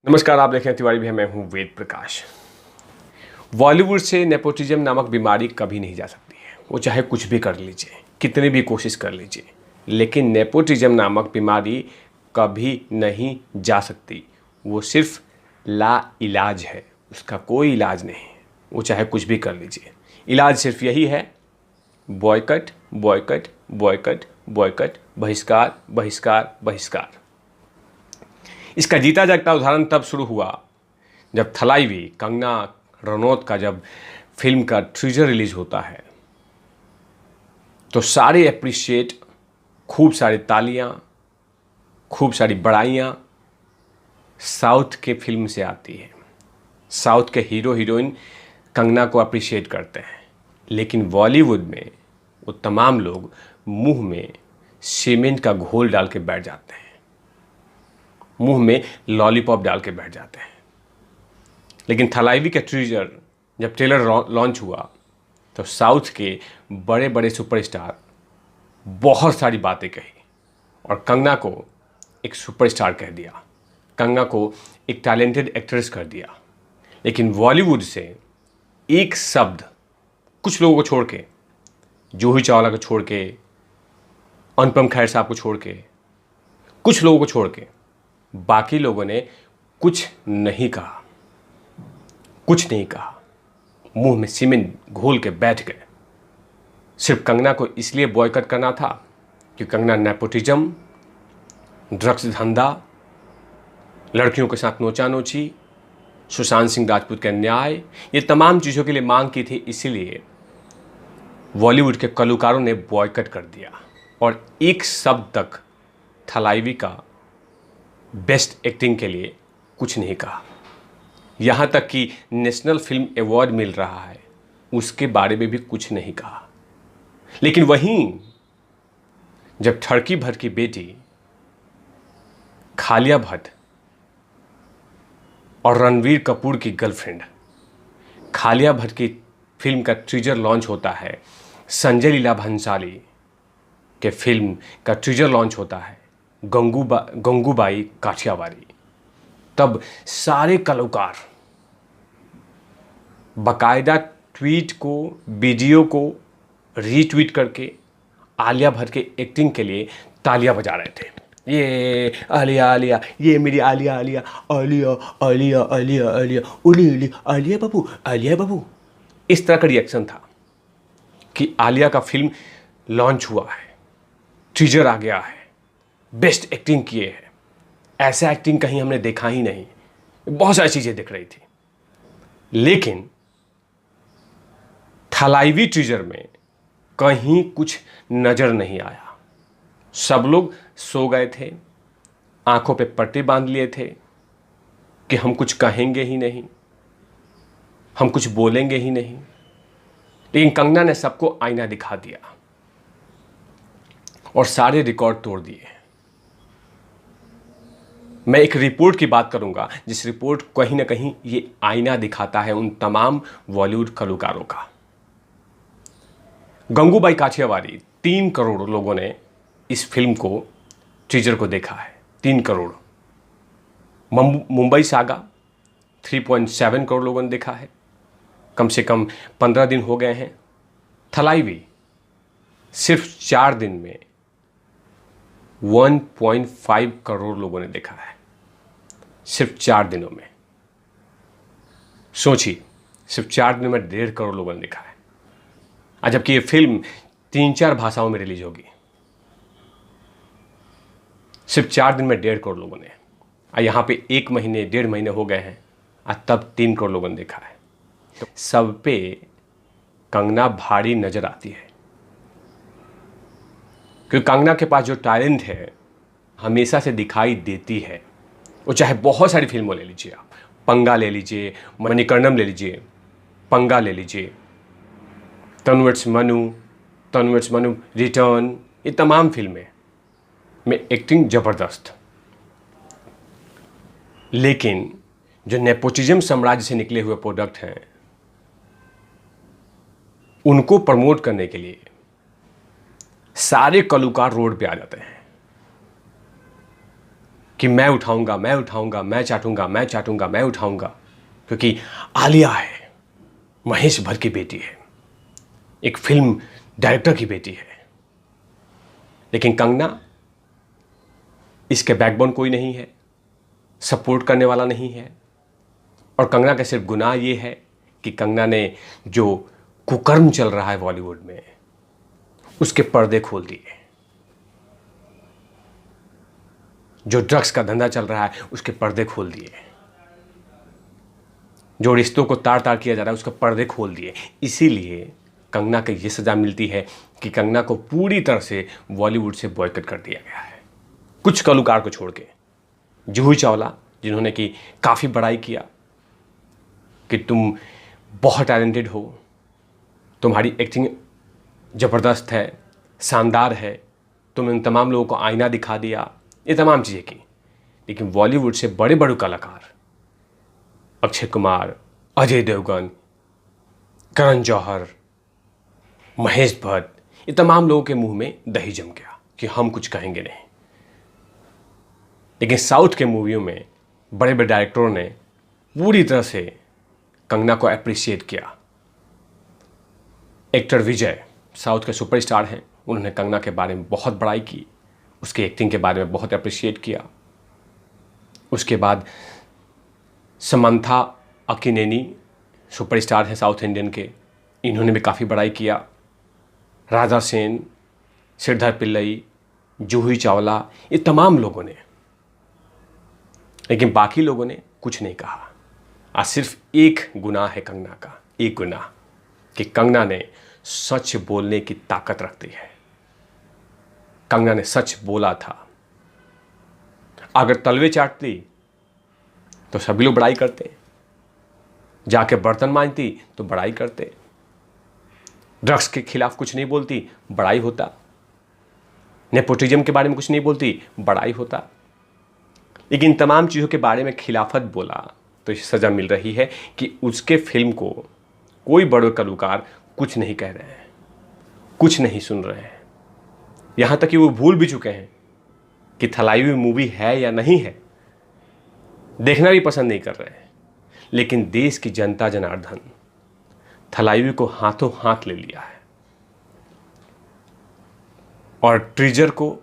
नमस्कार, आप देख रहे हैं तिवारी भैया, मैं हूं वेद प्रकाश। बॉलीवुड से नेपोटिज्म नामक बीमारी कभी नहीं जा सकती है। वो चाहे कुछ भी कर लीजिए, कितनी भी कोशिश कर लीजिए, लेकिन नेपोटिज्म नामक बीमारी कभी नहीं जा सकती। वो सिर्फ लाइलाज है, उसका कोई इलाज नहीं है। वो चाहे कुछ भी कर लीजिए, इलाज सिर्फ यही है: बॉयकट बॉयकट बॉयकट बॉयकट, बहिष्कार बहिष्कार बहिष्कार। इसका जीता जागता उदाहरण तब शुरू हुआ जब थलाइवी कंगना रनौत का जब फिल्म का ट्रीजर रिलीज होता है तो सारे अप्रिशिएट, खूब सारी तालियां, खूब सारी बड़ाइयां साउथ के फिल्म से आती है। साउथ के हीरो हीरोइन कंगना को अप्रिशिएट करते हैं, लेकिन बॉलीवुड में वो तमाम लोग मुंह में सीमेंट का घोल डाल के बैठ जाते हैं, मुंह में लॉलीपॉप डाल के बैठ जाते हैं। लेकिन थलाइवी का ट्रीजर जब ट्रेलर लॉन्च हुआ तो साउथ के बड़े बड़े सुपरस्टार बहुत सारी बातें कही और कंगना को एक सुपरस्टार कह दिया, कंगना को एक टैलेंटेड एक्ट्रेस कर दिया। लेकिन बॉलीवुड से एक शब्द, कुछ लोगों को छोड़ के, जूही चावला को छोड़ के, अनुपम खेर साहब को छोड़ के, कुछ लोगों को छोड़ के बाकी लोगों ने कुछ नहीं कहा, कुछ नहीं कहा। मुंह में सीमेंट घोल के बैठ गए। सिर्फ कंगना को इसलिए बॉयकट करना था कि कंगना नेपोटिज्म, ड्रग्स धंधा, लड़कियों के साथ नोचा नोची, सुशांत सिंह राजपूत का न्याय, ये तमाम चीज़ों के लिए मांग की थी। इसीलिए बॉलीवुड के कलाकारों ने बॉयकट कर दिया और एक शब्द तक थलाइवी का बेस्ट एक्टिंग के लिए कुछ नहीं कहा। यहाँ तक कि नेशनल फिल्म अवार्ड मिल रहा है, उसके बारे में भी कुछ नहीं कहा। लेकिन वहीं जब ठड़की भट्ट की बेटी खालिया भट्ट और रणवीर कपूर की गर्लफ्रेंड खालिया भट्ट की फिल्म का ट्रीजर लॉन्च होता है, संजय लीला भंसाली के फिल्म का ट्रीजर लॉन्च होता है, गंगूबाई काठियावाड़ी, तब सारे कलाकार बाकायदा ट्वीट को, वीडियो को रीट्वीट करके आलिया भट्ट के एक्टिंग के लिए तालियां बजा रहे थे। ये आलिया आलिया, ये मेरी आलिया आलिया, आलिया आलिया आलिया आलिया, उली उली, आलिया बाबू। इस तरह का रिएक्शन था कि आलिया का फिल्म लॉन्च हुआ है, ट्रीजर आ गया है, बेस्ट एक्टिंग किए हैं, ऐसा एक्टिंग कहीं हमने देखा ही नहीं। बहुत सारी चीज़ें दिख रही थी, लेकिन थलाइवी ट्रीजर में कहीं कुछ नज़र नहीं आया। सब लोग सो गए थे, आंखों पे पट्टी बांध लिए थे कि हम कुछ कहेंगे ही नहीं, हम कुछ बोलेंगे ही नहीं। लेकिन कंगना ने सबको आईना दिखा दिया और सारे रिकॉर्ड तोड़ दिए। मैं एक रिपोर्ट की बात करूंगा, जिस रिपोर्ट कहीं ना कहीं ये आईना दिखाता है उन तमाम बॉलीवुड कलाकारों का। गंगूबाई काठियावाड़ी, 3 करोड़ लोगों ने इस फिल्म को, ट्रीजर को देखा है। 3 करोड़। मुंबई सागा 3.7 करोड़ लोगों ने देखा है। कम से कम 15 दिन हो गए हैं। थलाइवी सिर्फ 4 दिन में 1.5 करोड़ लोगों ने देखा है, सिर्फ 4 दिनों में। सोचिए, सिर्फ 4 दिनों में 1.5 करोड़ लोगों ने देखा है। जबकि ये फिल्म 3-4 भाषाओं में रिलीज होगी। सिर्फ 4 दिन में 1.5 करोड़ लोगों ने, यहाँ पे 1 महीने 1.5 महीने हो गए हैं, तब 3 करोड़ लोगों ने देखा है। तो सब पे कंगना भारी नजर आती है, क्योंकि कंगना के पास जो टैलेंट है हमेशा से दिखाई देती है। वो चाहे बहुत सारी फिल्मों ले लीजिए, आप पंगा ले लीजिए, मणिकर्णम ले लीजिए, पंगा ले लीजिए, तन्वर्ट्स मनु, रिटर्न, ये तमाम फिल्में में एक्टिंग जबरदस्त। लेकिन जो नेपोटिज्म साम्राज्य से निकले हुए प्रोडक्ट हैं, उनको प्रमोट करने के लिए सारे कलाकार रोड पे आ जाते हैं। कि मैं उठाऊंगा, मैं उठाऊंगा, मैं चाटूंगा, मैं चाटूंगा, मैं उठाऊंगा, क्योंकि आलिया है, महेश भट्ट की बेटी है, एक फिल्म डायरेक्टर की बेटी है। लेकिन कंगना, इसके बैकबोन कोई नहीं है, सपोर्ट करने वाला नहीं है। और कंगना का सिर्फ गुनाह ये है कि कंगना ने जो कुकर्म चल रहा है बॉलीवुड में, उसके पर्दे खोल दिए। जो ड्रग्स का धंधा चल रहा है उसके पर्दे खोल दिए। जो रिश्तों को तार तार किया जा रहा है उसके पर्दे खोल दिए। इसीलिए कंगना को ये सज़ा मिलती है कि कंगना को पूरी तरह से बॉलीवुड से बॉयकॉट कर दिया गया है, कुछ कलाकार को छोड़ के। जूही चावला, जिन्होंने कि काफ़ी बड़ाई किया कि तुम बहुत टैलेंटेड हो, तुम्हारी एक्टिंग ज़बरदस्त है, शानदार है, तुमने उन तमाम लोगों को आईना दिखा दिया, ये तमाम चीज़ें की। लेकिन बॉलीवुड से बड़े बड़े कलाकार, अक्षय कुमार, अजय देवगन, करण जौहर, महेश भट्ट, ये तमाम लोगों के मुंह में दही जम गया कि हम कुछ कहेंगे नहीं। लेकिन साउथ के मूवियों में बड़े बड़े डायरेक्टरों ने पूरी तरह से कंगना को अप्रिशिएट किया। एक्टर विजय साउथ के सुपरस्टार हैं, उन्होंने कंगना के बारे में बहुत बड़ाई की, उसकी एक्टिंग के बारे में बहुत अप्रिशिएट किया। उसके बाद समंथा अक्किनेनी सुपरस्टार हैं साउथ इंडियन के, इन्होंने भी काफ़ी बड़ाई किया। राजा सेन, श्रीधर पिल्लई, जूही चावला, ये तमाम लोगों ने। लेकिन बाकी लोगों ने कुछ नहीं कहा। आज सिर्फ एक गुनाह है कंगना का, एक गुनाह कि कंगना ने सच बोलने की ताकत रखती है। कंगना ने सच बोला था। अगर तलवे चाटती तो सभी लोग बड़ाई करते, जाके बर्तन मांजती तो बड़ाई करते, ड्रग्स के खिलाफ कुछ नहीं बोलती, बड़ाई होता, नेपोटिज्म के बारे में कुछ नहीं बोलती, बड़ाई होता। लेकिन तमाम चीज़ों के बारे में खिलाफत बोला तो इसे सज़ा मिल रही है कि उसके फिल्म को कोई बड़े कलाकार कुछ नहीं कह रहे हैं, कुछ नहीं सुन रहे हैं। यहाँ तक कि वो भूल भी चुके हैं कि थलाइवी मूवी है या नहीं है, देखना भी पसंद नहीं कर रहे हैं। लेकिन देश की जनता जनार्दन थलाइवी को हाथों हाथ ले लिया है और ट्रीजर को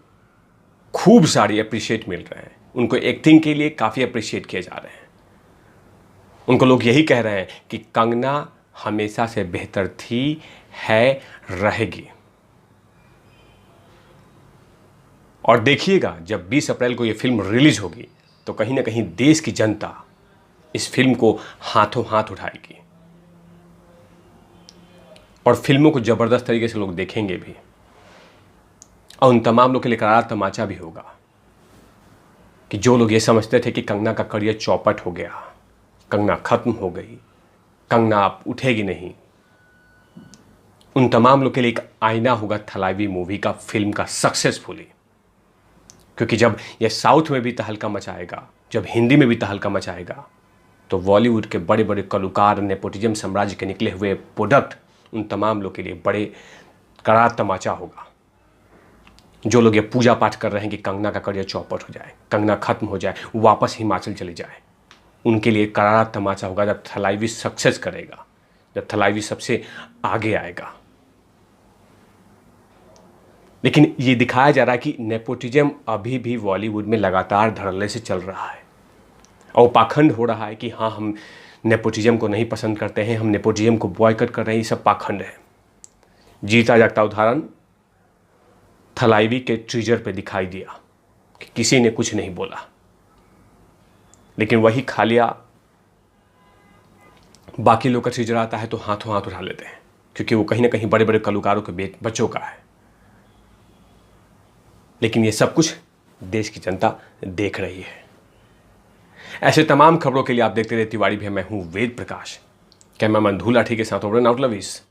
खूब सारी अप्रिशिएट मिल रहे हैं। उनको एक्टिंग के लिए काफ़ी अप्रिशिएट किए जा रहे हैं। उनको लोग यही कह रहे हैं कि कंगना हमेशा से बेहतर थी, है, रहेगी। और देखिएगा जब 20 अप्रैल को ये फिल्म रिलीज होगी तो कहीं ना कहीं देश की जनता इस फिल्म को हाथों हाथ उठाएगी और फिल्मों को ज़बरदस्त तरीके से लोग देखेंगे भी। और उन तमाम लोग के लिए करारा तमाचा भी होगा कि जो लोग ये समझते थे कि कंगना का करियर चौपट हो गया, कंगना खत्म हो गई, कंगना अब उठेगी नहीं, उन तमाम लोग के लिए एक आईना होगा थलाइवी मूवी का, फिल्म का सक्सेसफुली। क्योंकि जब यह साउथ में भी तहलका मचाएगा, जब हिंदी में भी तहलका मचाएगा, तो बॉलीवुड के बड़े बड़े कलाकार, नेपोटिज्म साम्राज्य के निकले हुए प्रोडक्ट, उन तमाम लोग के लिए बड़े करारा तमाचा होगा। जो लोग ये पूजा पाठ कर रहे हैं कि कंगना का करियर चौपट हो जाए, कंगना खत्म हो जाए, वापस हिमाचल चली जाए, उनके लिए करारा तमाचा होगा जब थलाइवी सक्सेस करेगा, जब थलाइवी सबसे आगे आएगा। लेकिन ये दिखाया जा रहा है कि नेपोटिज्म अभी भी बॉलीवुड में लगातार धड़ल्ले से चल रहा है और पाखंड हो रहा है कि हाँ, हम नेपोटिज्म को नहीं पसंद करते हैं, हम नेपोटिज्म को बॉयकॉट कर रहे हैं। ये सब पाखंड है। जीता जागता उदाहरण थलाइवी के ट्रीजर पे दिखाई दिया कि किसी ने कुछ नहीं बोला, लेकिन वही खालिया बाकी लोग का ट्रीजर आता है तो हाथों हाथ उठा लेते हैं, क्योंकि वो कहीं ना कहीं बड़े बड़े कलाकारों के बच्चों का है। लेकिन ये सब कुछ देश की जनता देख रही है। ऐसे तमाम खबरों के लिए आप देखते रहिए तिवारी भी। मैं हूं वेद प्रकाश, कैमरामैन धूल लाठी के साथ ओवरन आउट लवीज।